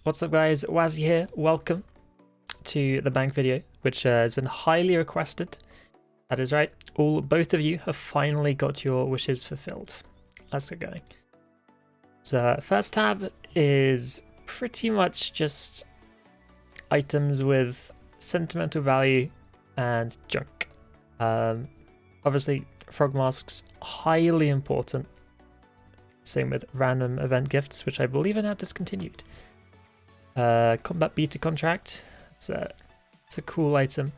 What's up guys, Wazzy here. Welcome to the bank video, which has been highly requested. That is right, both of you have finally got your wishes fulfilled. Let's get going. So first tab is pretty much just items with sentimental value and junk. Obviously frog masks, highly important. Same with random event gifts, which I believe are now discontinued. Combat beta contract, it's a cool item,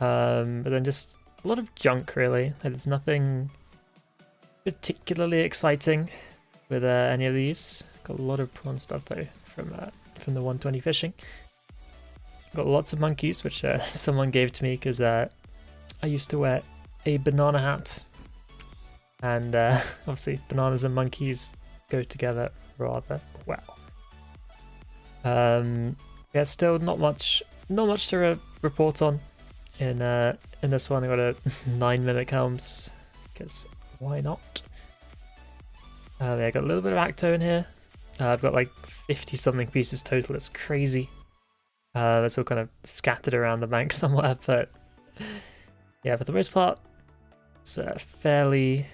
but then just a lot of junk really. There's nothing particularly exciting with any of these. Got a lot of prawn stuff though from the 120 fishing. Got lots of monkeys, which someone gave to me because I used to wear a banana hat, and obviously bananas and monkeys go together rather well. Yeah, still not much to report on in this one. I got a 9-minute helms because why not? Yeah, I got a little bit of acto in here. I've got like 50 something pieces total. It's crazy. It's all kind of scattered around the bank somewhere, but yeah, for the most part, it's fairly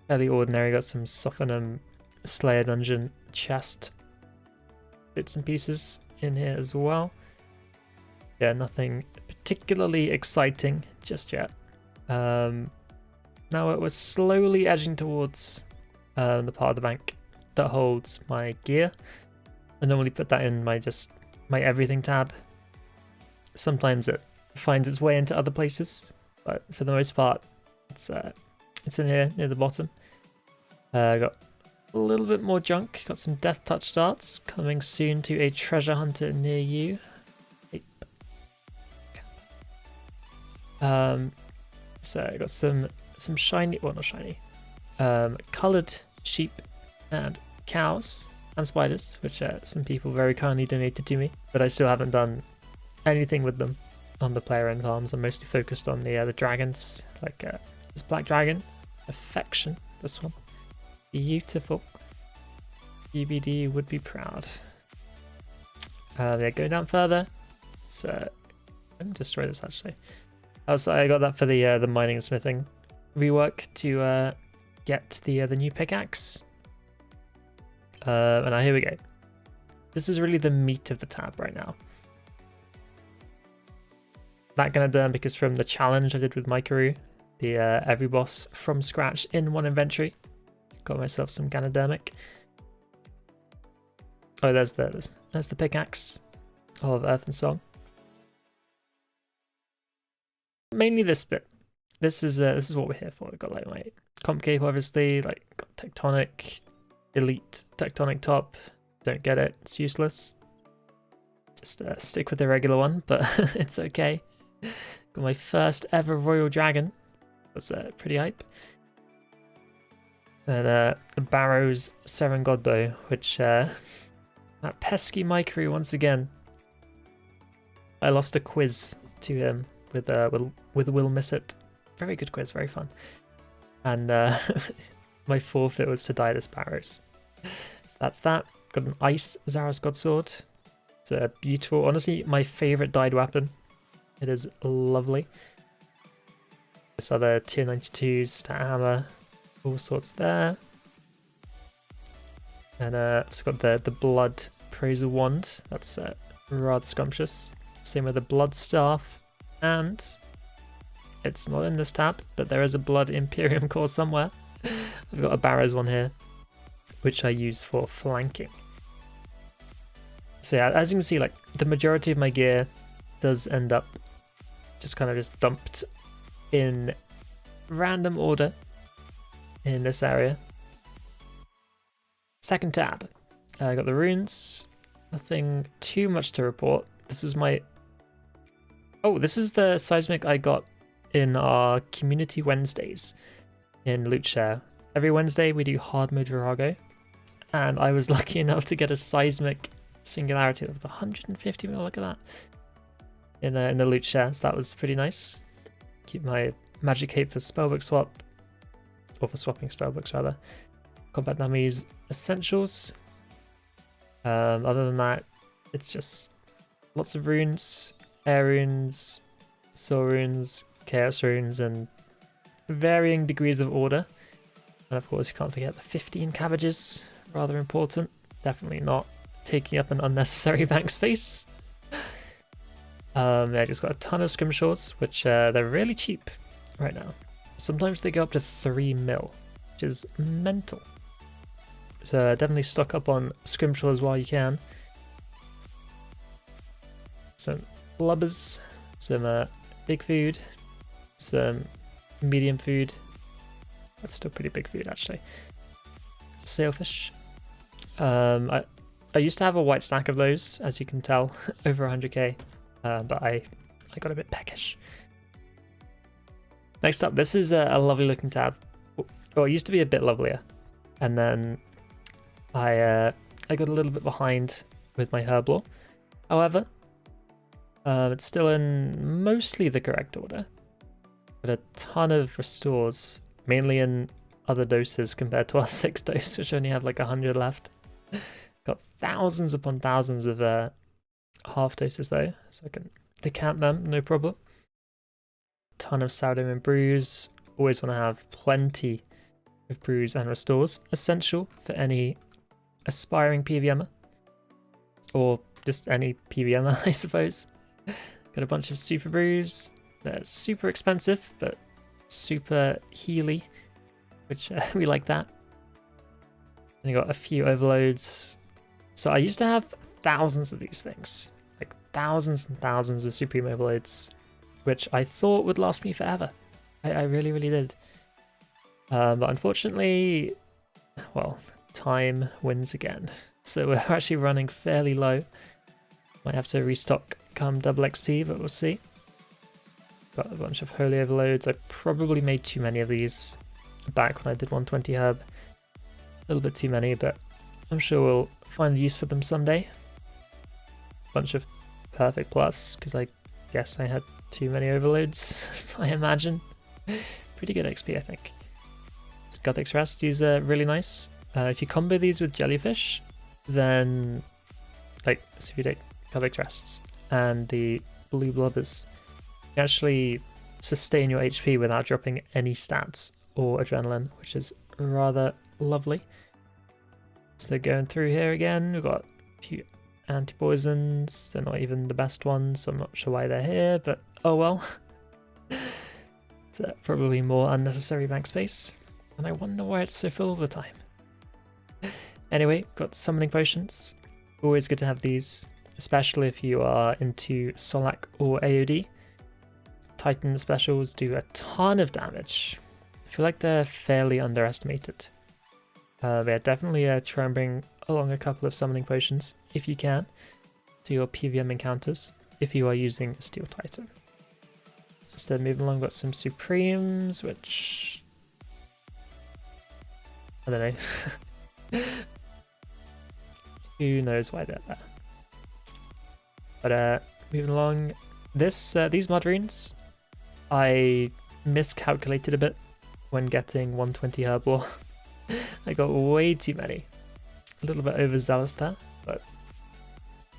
ordinary. Got some Sophanum Slayer Dungeon chest bits and pieces in here as well. Yeah, nothing particularly exciting just yet. Now we're slowly edging towards the part of the bank that holds my gear. I normally put that in my everything tab. Sometimes it finds its way into other places, but for the most part, it's in here near the bottom. I got a little bit more junk. Got some death touch darts coming soon to a treasure hunter near you. So I got some shiny, well not shiny, coloured sheep and cows and spiders, which some people very kindly donated to me, but I still haven't done anything with them on the player end farms. I'm mostly focused on the dragons, like this black dragon, Affection, this one. Beautiful. BBD would be proud. Yeah, going down further. So I'm gonna destroy this actually. Oh, so I got that for the mining and smithing rework to get the new pickaxe. And now here we go. This is really the meat of the tab right now. That gonna done because from the challenge I did with Mikaru, the every boss from scratch in one inventory. Got myself some Ganodermic. Oh, there's the pickaxe of Earth and Song. Mainly this bit. This is what we're here for. We've got like my comp cape, obviously. Like got tectonic, elite tectonic top. Don't get it. It's useless. Just stick with the regular one, but it's okay. Got my first ever Royal Dragon. Was pretty hype. And Barrow's Seren Godbow, which that pesky Mikaru once again. I lost a quiz to him with Will Miss It. Very good quiz, very fun. And my forfeit was to die this Barrows. So that's that. Got an Ice Zaros Godsword. It's beautiful. Honestly, my favourite dyed weapon. It is lovely. This other tier 92 stat hammer. All sorts there. And I've got the Blood Praiser Wand. That's rather scrumptious. Same with the Blood Staff. And it's not in this tab, but there is a Blood Imperium core somewhere. I've got a Barrows one here, which I use for flanking. So yeah, as you can see, like the majority of my gear does end up just kind of just dumped in random order in this area. Second tab, I got the runes. Nothing too much to report. This is my... Oh, this is the seismic I got in our community Wednesdays in Loot Share. Every Wednesday we do hard mode Virago, and I was lucky enough to get a seismic singularity of 150 mil. Look at that in the Loot Share. So that was pretty nice. Keep my magic cape for spellbook swap. Or for swapping spellbooks rather. Combat Dummies Essentials. Other than that, it's just lots of runes, air runes, soul runes, chaos runes, and varying degrees of order. And of course, you can't forget the 15 cabbages, rather important. Definitely not taking up an unnecessary bank space. Yeah, I just got a ton of scrimshaws, which they're really cheap right now. Sometimes they go up to 3 mil, which is mental. So definitely stock up on scrimshaws while you can. Some blubbers, some big food, some medium food. That's still pretty big food actually. Sailfish. I used to have a white stack of those, as you can tell, over 100k, but I got a bit peckish. Next up, this is a lovely looking tab. Well, it used to be a bit lovelier, and then I got a little bit behind with my Herblore. However, it's still in mostly the correct order, but a ton of restores, mainly in other doses compared to our 6 dose, which only have like 100 left. Got thousands upon thousands of half doses though, so I can decant them, no problem. Ton of sourdough and brews. Always want to have plenty of brews and restores, essential for any aspiring PVMer, or just any PVMer, I suppose. Got a bunch of super brews. They're super expensive, but super healy, which we like that. And you got a few overloads. So I used to have thousands of these things, like thousands and thousands of supreme overloads, which I thought would last me forever. I really, really did. But unfortunately, well, time wins again. So we're actually running fairly low. Might have to restock come double XP, but we'll see. Got a bunch of holy overloads. I probably made too many of these back when I did 120 herb. A little bit too many, but I'm sure we'll find use for them someday. Bunch of perfect plus, because I guess I had too many overloads, I imagine. Pretty good XP, I think. So Gothic's Rest, these are really nice. If you combo these with Jellyfish, then, like, so if you take Gothic's Rests and the Blue Blubbers, you actually sustain your HP without dropping any stats or adrenaline, which is rather lovely. So going through here again, we've got a few anti-poisons. They're not even the best ones, so I'm not sure why they're here, but oh well. It's probably more unnecessary bank space, and I wonder why it's so full all the time. Anyway, got summoning potions. Always good to have these, especially if you are into Solak or AOD. Titan specials do a ton of damage. I feel like they're fairly underestimated. They're definitely try and bring along a couple of summoning potions, if you can, to your PVM encounters, if you are using Steel Titan. Instead, moving along, got some Supremes, which I don't know. Who knows why they're there. But moving along, these mud runes, I miscalculated a bit when getting 120 Herblore. I got way too many. A little bit overzealous there, but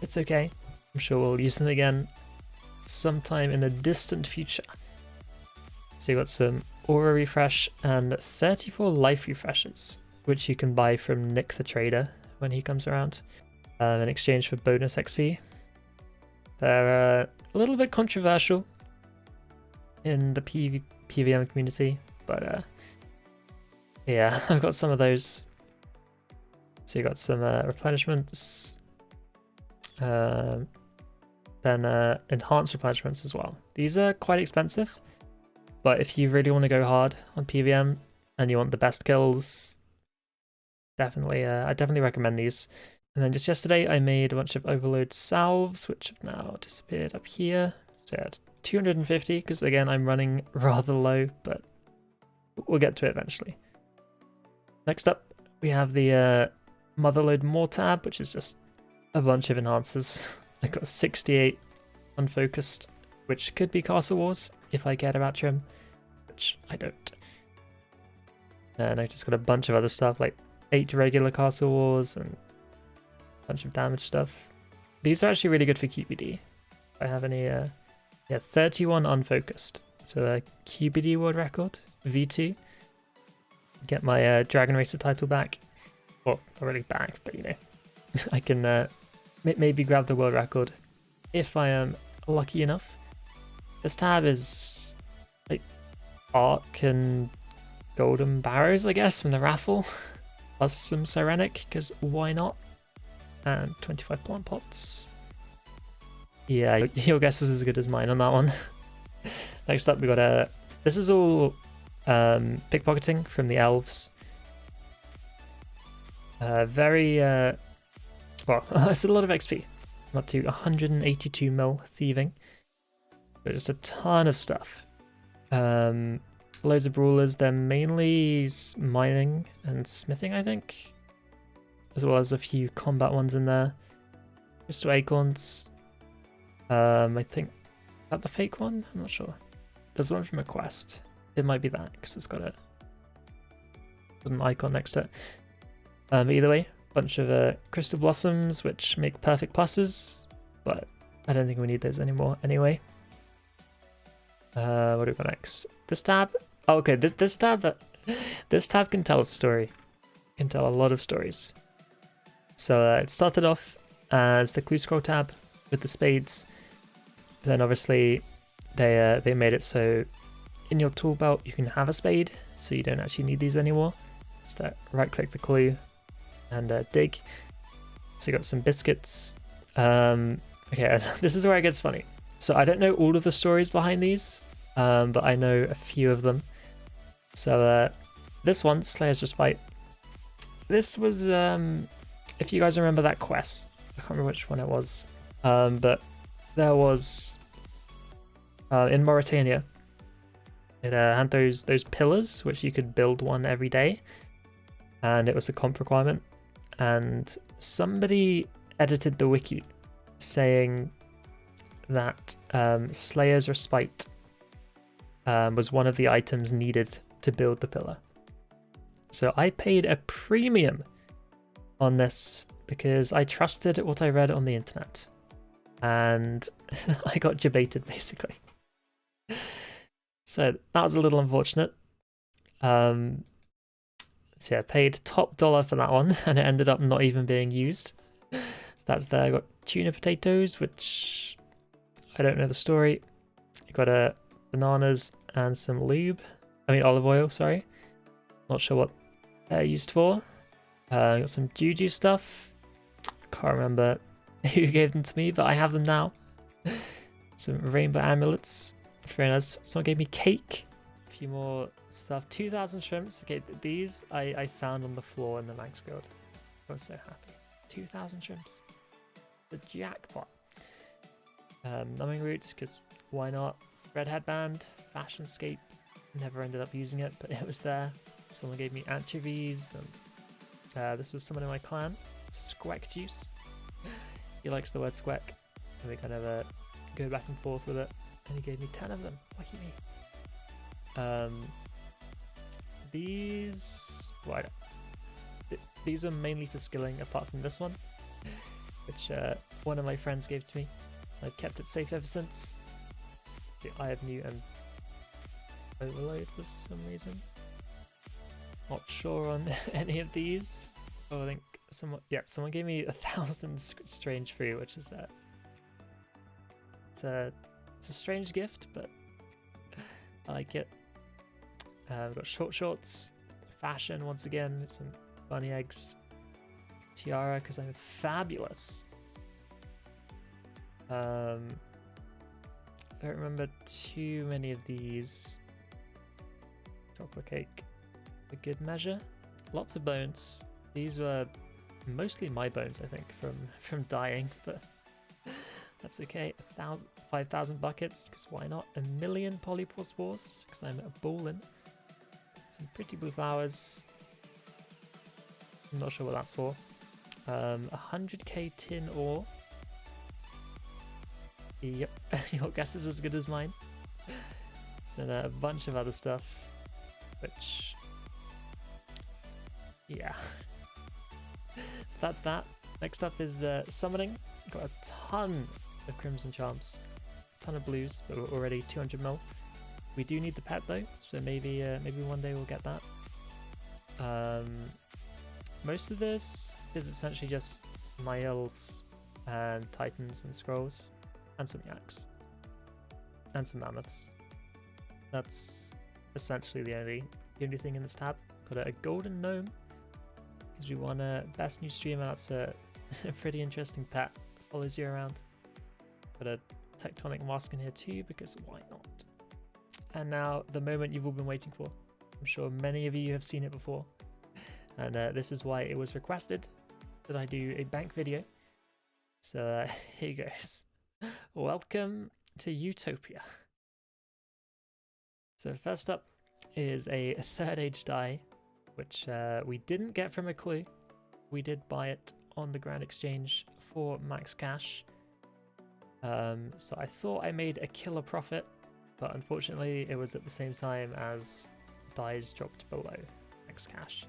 it's okay. I'm sure we'll use them again sometime in the distant future. So you got some Aura Refresh and 34 Life Refreshes, which you can buy from Nick the Trader when he comes around, in exchange for bonus XP. They're a little bit controversial in the PVM community, but yeah, I've got some of those. So you got some replenishments, then enhanced replenishments as well. These are quite expensive, but if you really want to go hard on PVM and you want the best kills, definitely, I definitely recommend these. And then just yesterday, I made a bunch of overload salves, which have now disappeared up here. So yeah, 250, because again, I'm running rather low, but we'll get to it eventually. Next up, we have the Motherload More tab, which is just a bunch of enhancers. I got 68 unfocused, which could be Castle Wars if I cared about Trim, which I don't. And I just got a bunch of other stuff, like 8 regular Castle Wars and bunch of damage stuff. These are actually really good for QBD. If I have any, yeah, 31 unfocused. So a QBD world record, V2. Get my Dragon Racer title back. Well, not really back, but you know, I can maybe grab the world record if I am lucky enough. This tab is like Arc and Golden Barrows, I guess, from the raffle, plus some Sirenic, because why not? And 25 plant pots. Yeah, your guess is as good as mine on that one. Next up, we got this is all pickpocketing from the elves. Very well, it's a lot of XP. I'm up to 182 mil thieving. But just a ton of stuff. Loads of brawlers. They're mainly mining and smithing, I think, as well as a few combat ones in there. Crystal acorns. I think that the fake one. I'm not sure. There's one from a quest. It might be that because it's got an icon next to it. But either way, bunch of crystal blossoms which make perfect pluses, but I don't think we need those anymore anyway. What do we got next? This tab. Oh, okay, this tab can tell a story. It can tell a lot of stories. So it started off as the clue scroll tab with the spades. Then obviously they made it so in your tool belt you can have a spade, so you don't actually need these anymore. Just right click the clue and dig. So you got some biscuits. Okay, this is where it gets funny. So I don't know all of the stories behind these, but I know a few of them. So this one, Slayer's Respite. This was, if you guys remember that quest, I can't remember which one it was, but there was in Mauritania. It had those pillars which you could build one every day, and it was a comp requirement. And somebody edited the wiki saying that Slayer's Respite was one of the items needed to build the pillar. So I paid a premium on this because I trusted what I read on the internet, and I got debated basically. So that was a little unfortunate. So yeah, I paid top dollar for that one, and it ended up not even being used. So that's there. I got tuna potatoes, which I don't know the story. I got bananas and some olive oil, sorry. Not sure what they're used for. I got some juju stuff. Can't remember who gave them to me, but I have them now. Some rainbow amulets. Very nice. Someone gave me cake. A few more stuff. 2,000 shrimps. Okay, these I found on the floor in the Max Guild. I was so happy. 2,000 shrimps. The jackpot. Numbing roots, because why not? Red headband. Fashionscape. Never ended up using it, but it was there. Someone gave me anchovies. And this was someone in my clan. Squeck juice. He likes the word squeck. And we kind of go back and forth with it. And he gave me 10 of them. Lucky me. These are mainly for skilling, apart from this one, which one of my friends gave to me. I've kept it safe ever since. The Eye of Newton overload for some reason. Not sure on any of these. Oh, I think someone gave me 1,000 strange fruit, which is it's a strange gift, but I like it. We've got short shorts, fashion once again, with some bunny eggs, tiara because I'm fabulous. I don't remember too many of these. Chocolate cake, a good measure. Lots of bones. These were mostly my bones, I think, from dying, but that's okay. 5,000 buckets, because why not? 1,000,000 polypore spores, because I'm ballin'. Some pretty blue flowers. I'm not sure what that's for. 100k tin ore. Yep, your guess is as good as mine. So a bunch of other stuff, which, yeah. So that's that. Next up is summoning. Got a ton of Crimson Charms, a ton of blues, but we're already 200 mil. We do need the pet though, so maybe one day we'll get that. Most of this is essentially just Nihils and Titans and Scrolls, and some Yaks, and some Mammoths. That's essentially the only thing in this tab. Got a golden gnome because we want a best new streamer. That's a pretty interesting pet. Follows you around. Got a tectonic mask in here too because why not? And now the moment you've all been waiting for. I'm sure many of you have seen it before, and this is why it was requested that I do a bank video. So here goes. Welcome to Utopia. So first up is a third age die, which we didn't get from a clue. We did buy it on the Grand Exchange for max cash. So I thought I made a killer profit, but unfortunately it was at the same time as dies dropped below max cash.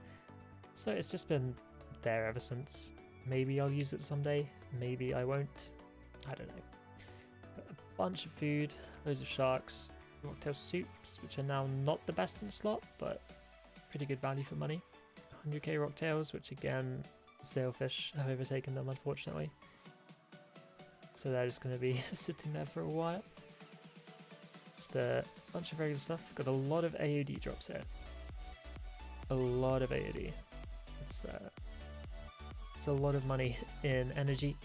So it's just been there ever since. Maybe I'll use it someday, maybe I won't. I don't know. Got a bunch of food, loads of sharks, rocktail soups, which are now not the best in the slot, but pretty good value for money. 100k rocktails, which again, sailfish have overtaken them unfortunately. So they're just going to be sitting there for a while. Just a bunch of regular stuff. Got a lot of AOD drops here. A lot of AOD. It's a lot of money in energy.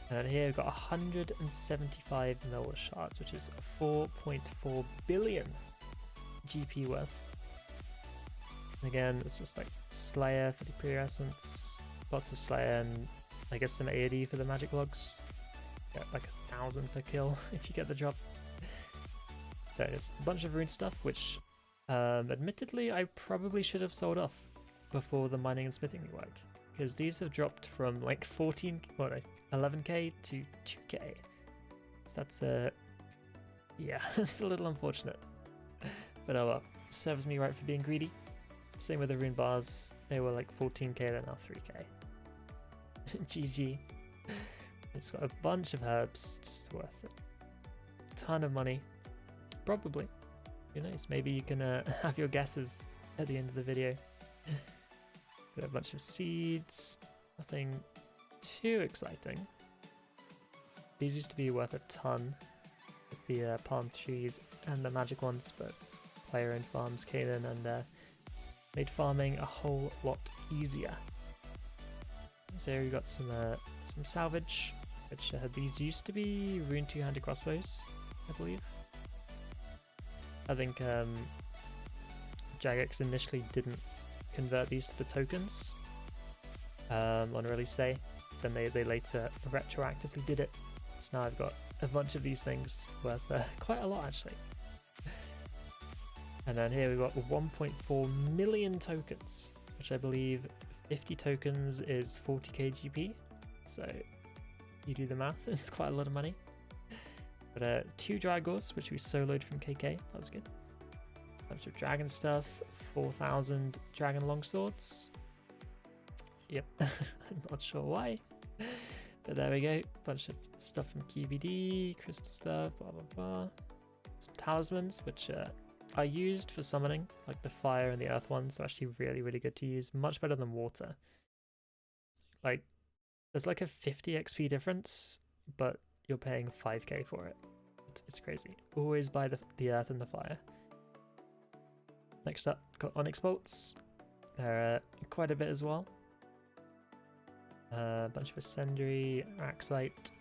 And here we've got 175 mil shards, which is 4.4 billion GP worth. And again, it's just like Slayer for the pre-essence, lots of Slayer, and I guess some AOD for the magic logs. Get like 1,000 per kill if you get the drop. There's a bunch of rune stuff, which admittedly I probably should have sold off before the mining and smithing rework, because these have dropped from like 11k to 2k. So that's yeah, it's a little unfortunate. But oh well, serves me right for being greedy. Same with the rune bars, they were like 14k, they're now 3k. GG. It's got a bunch of herbs, just worth it. Ton of money. Probably. Who knows, maybe you can have your guesses at the end of the video. Got a bunch of seeds, nothing too exciting. These used to be worth a ton with the palm trees and the magic ones, but player-owned farms came in and made farming a whole lot easier. So here we got some salvage, which these used to be rune two-handed crossbows, I believe. I think Jagex initially didn't convert these to tokens on release day, then they later retroactively did it. So now I've got a bunch of these things worth quite a lot actually. And then here we've got 1.4 million tokens, which I believe 50 tokens is 40k GP. So you do the math, it's quite a lot of money. But 2 Dragors, which we soloed from KK, that was good. Bunch of dragon stuff, 4,000 dragon longswords. Yep, I'm not sure why. But there we go, bunch of stuff from QBD, crystal stuff, blah blah blah. Some talismans, which are used for summoning, like the fire and the earth ones are actually really, really good to use, much better than water. Like, there's like a 50 XP difference, but you're paying 5k for it. It's crazy. Always buy the earth and the fire. Next up, got onyx bolts. They're quite a bit as well. A bunch of Ascendery, Araxite.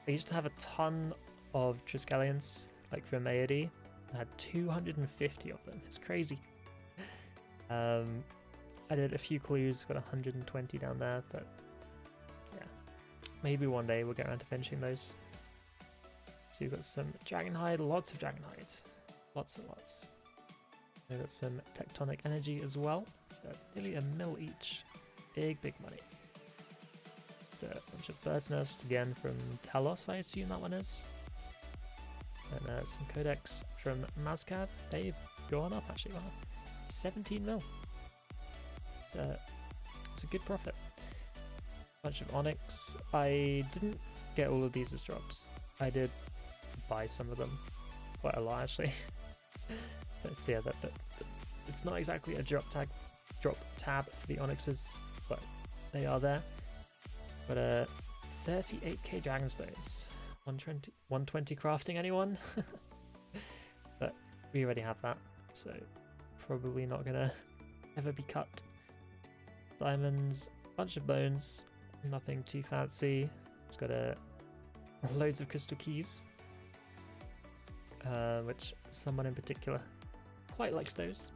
I used to have a ton of Triskelions, like from AOD. I had 250 of them. It's crazy. I did a few clues, got 120 down there, but yeah, maybe one day we'll get around to finishing those. So you've got some Dragonhide, lots of Dragonhide, lots and lots. We've got some Tectonic Energy as well, nearly a mil each. Big money. Just a bunch of Bird's Nest again from Talos, I assume that one is. And some Codex from Mazcav. They've gone up actually. Wow. 17 mil. It's a good profit. Bunch of onyx. I didn't get all of these as drops. I did buy some of them, quite a lot actually. Let's see, that it's not exactly a drop tab for the onyxes, but they are there. But 38k dragonstones, 120 crafting, anyone? But we already have that, so probably not gonna ever be cut. Diamonds, bunch of bones, nothing too fancy. It's got loads of crystal keys, which someone in particular quite likes those.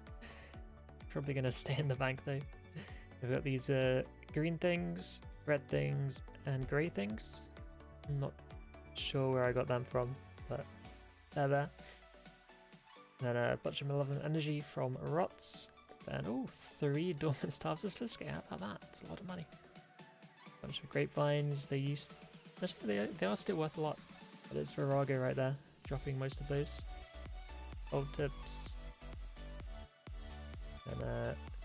Probably gonna stay in the bank though. We've got these green things, red things, and grey things. I'm not sure where I got them from, but they're there. Then a bunch of malevolent energy from rots. Then, oh, 3 dormant staves of Sliske. How about that? That's a lot of money. Bunch of grapevines. Actually, they are still worth a lot. But it's Virago right there, dropping most of those. Old tips. And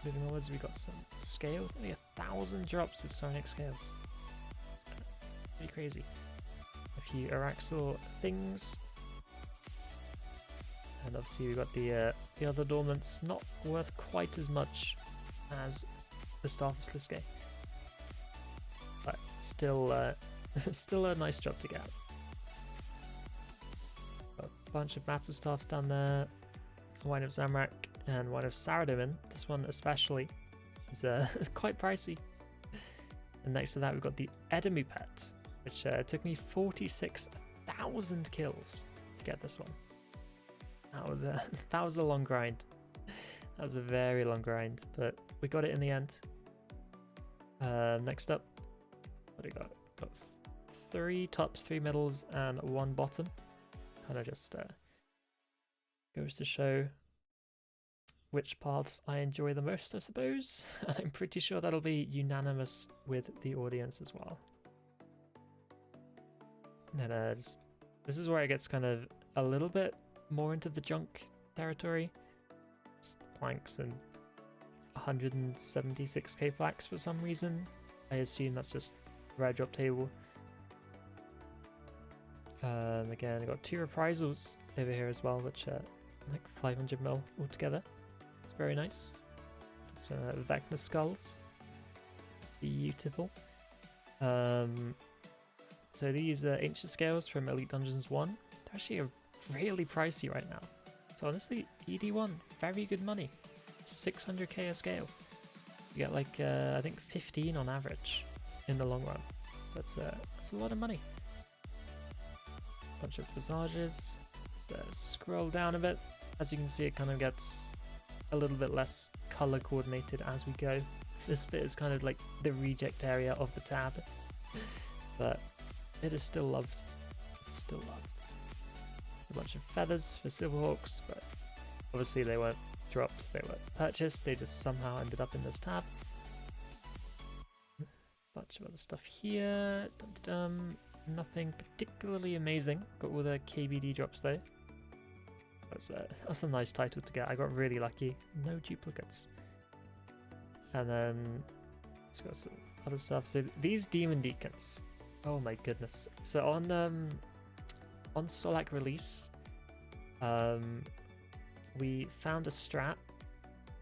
moving onwards, we got some scales. Nearly 1,000 drops of Psionic scales. It's pretty crazy. A few Araxor things. And obviously we got the other dormants, not worth quite as much as the Staff of Sliske, but still, still a nice job to get. Got a bunch of battle staffs down there, Wine of Zamrak and Wine of Saradomin. This one especially is quite pricey. And next to that we've got the Edamu pet, which took me 46,000 kills to get this one. That was a long grind. That was a very long grind, but we got it in the end. Next up, what do we got? Got 3 tops, 3 middles, and 1 bottom. Kind of just goes to show which paths I enjoy the most, I suppose. I'm pretty sure that'll be unanimous with the audience as well. And then this is where it gets kind of a little bit more into the junk territory. Planks and 176k flax for some reason. I assume that's just rare drop table. Again, I got 2 reprisals over here as well, which are like 500 mil altogether. It's very nice. It's Vecna skulls. Beautiful. So these ancient scales from Elite Dungeons 1, they're actually really pricey right now. So honestly, ED1, very good money. 600k a scale. You get like I think 15 on average in the long run. So that's a lot of money. Bunch of visages. Let's scroll down a bit. As you can see, it kind of gets a little bit less color coordinated as we go. This bit is kind of like the reject area of the tab, but it is still loved. It's still loved. A bunch of feathers for Silverhawks, but obviously they weren't drops, they were purchased, they just somehow ended up in this tab. Bunch of other stuff here. Nothing particularly amazing. Got all the KBD drops though. That's a nice title to get. I got really lucky. No duplicates. And then it's got some other stuff. So these Demon Deacons. Oh my goodness. So on Solak release, we found a strat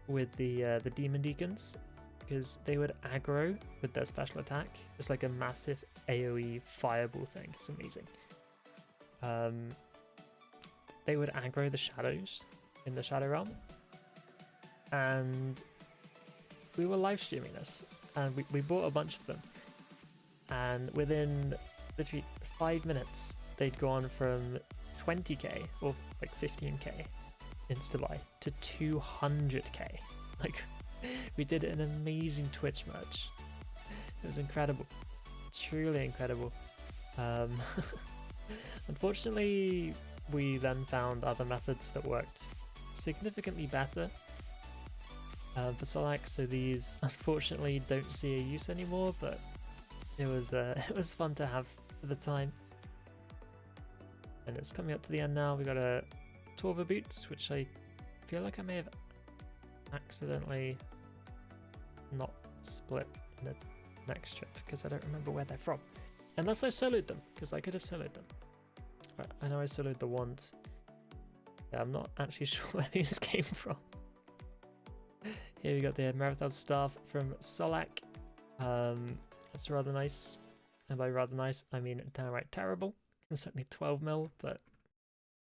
with the Demon Deacons, because they would aggro with their special attack. It's like a massive AoE fireball thing. It's amazing. They would aggro the shadows in the Shadow Realm, and we were live streaming this, and we bought a bunch of them, and within literally 5 minutes they'd gone from 20k or like 15k insta-buy to 200k. Like, we did an amazing Twitch merch. It was incredible. Truly incredible. Unfortunately, we then found other methods that worked significantly better for Solak, so these unfortunately don't see a use anymore, but it was fun to have for the time. And it's coming up to the end now. We got a Torva boots, which I feel like I may have accidentally not split in a next trip, because I don't remember where they're from. Unless I soloed them, because I could have soloed them. But I know I soloed the wand. Yeah, I'm not actually sure where these came from. Here we got the Marathon Staff from Solak. That's rather nice. And by rather nice, I mean downright terrible. It's only 12 mil, but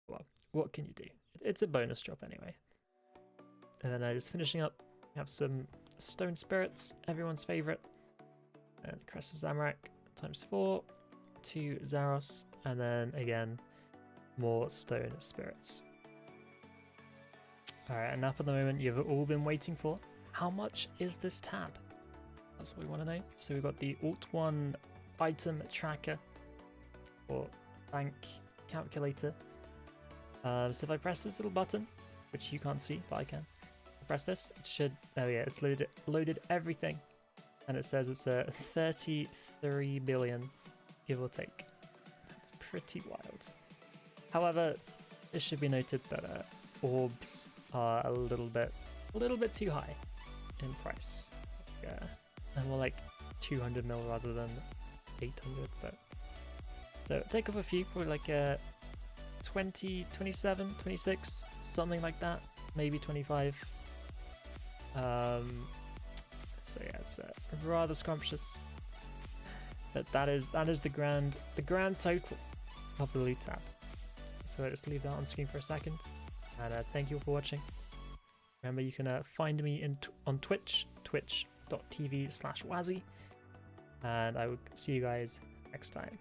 well, what can you do? It's a bonus drop anyway. And then just finishing up, we have some Stone Spirits, everyone's favorite. And Crest of Zamorak ×4, 2 Zaros, and then again, more Stone Spirits. Alright, and now for the moment you've all been waiting for. How much is this tab? That's what we want to know. So we've got the Alt 1 item tracker or bank calculator. So if I press this little button, which you can't see, but I can, press this, it should, oh yeah, it's loaded everything. And it says it's a 33 billion, give or take. That's pretty wild. However, it should be noted that orbs are a little bit too high in price. And more like 200 mil rather than 800. But so take off a few, probably like 20, 27, 26, something like that. Maybe 25. So yeah, it's rather scrumptious. But that is the grand total of the loot tab. So just leave that on screen for a second. And thank you all for watching. Remember, you can find me on Twitch, twitch.tv/Wazzy. And I will see you guys next time.